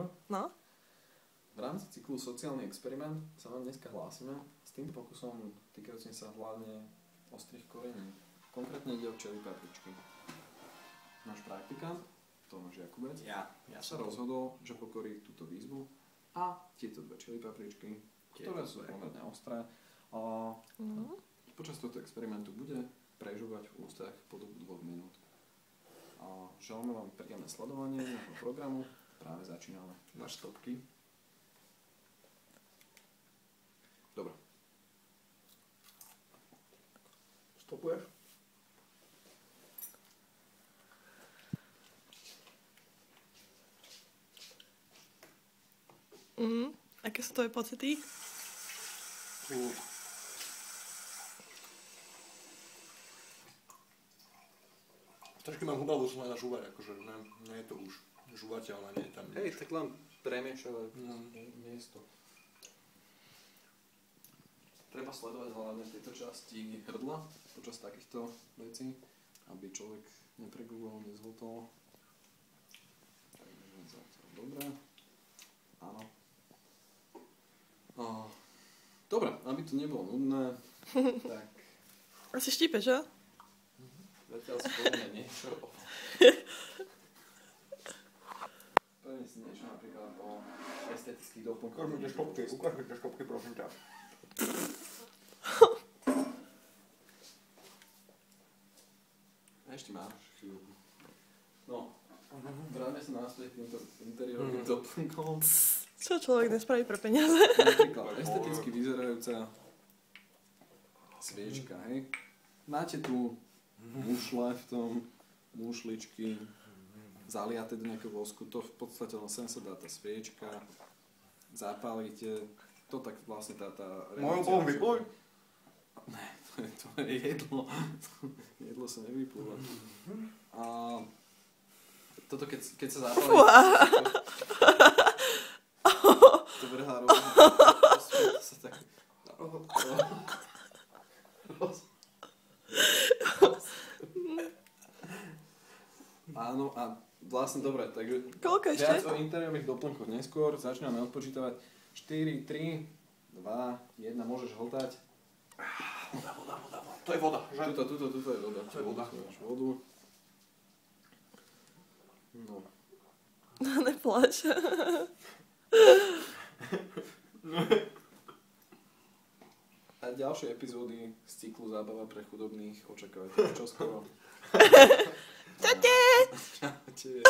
Štefko. No? V rámci cyklu Sociálny experiment sa vám dneska hlásime s tým pokusom týkajúcim sa hlavne ostrých korení. Konkrétne ide o včely papričky. Náš praktikant, Tomáš Jakubec, Ja sa rozhodol, že pokorí túto výzvu a tieto dve včely papričky, ktoré sú pomerne ostré, počas tohto experimentu bude prežúvať v ústach po dobu 2 minút. Želáme vám príjemné sledovanie nášho programu. Práve začíname. Máš stopky? Dobre. Stopuješ? Aké sú tvoje pocity? Trošky mám hubavu som aj na žúvať, akože nie je to už žúvateľné, nie je tam nič. Hej, tak len premiešavať miesto. Treba sledovať hlavne tieto časti hrdla počas takýchto vecí, aby človek nepregúval, nezhltol. Takže dobre. Áno. Dobre, aby to nebolo nudné, tak Asi štípe, čo? zatiaľ si povieme niečo o... Poviem si niečo napríklad o estetických doplnkoch. Ukáž mi tie škopky, prosím ťa. Ešte máš chvíľu. No, vráťme sa náspäť k týmto interiérovým doplnkom. Čo človek nespraví pre peniaze? Napríklad esteticky vyzerajúca sviečka, hej. Máte tu mušle v tom, mušličky, zaliate do nejakého vosku, to v podstate len sem sa dá tá sviečka, zapálite, to tak vlastne tá Moju bol vypluj? Ne, to je jedlo. Jedlo sa nevyplúva. A toto keď sa zapálí, to vrhá rovno. To sa tak... Áno, a vlastne dobre, takže Koľko ešte? viac o interiérových doplnkoch neskôr, začíname odpočítavať 4, 3, 2, 1, môžeš hltať. Voda. To je voda, že? Tuto je voda. To je voda. Vodu. No. Nepláč. A ďalšie epizódy z cyklu Zábava pre chudobných očakávajte čoskoro. Čaute! Čaute.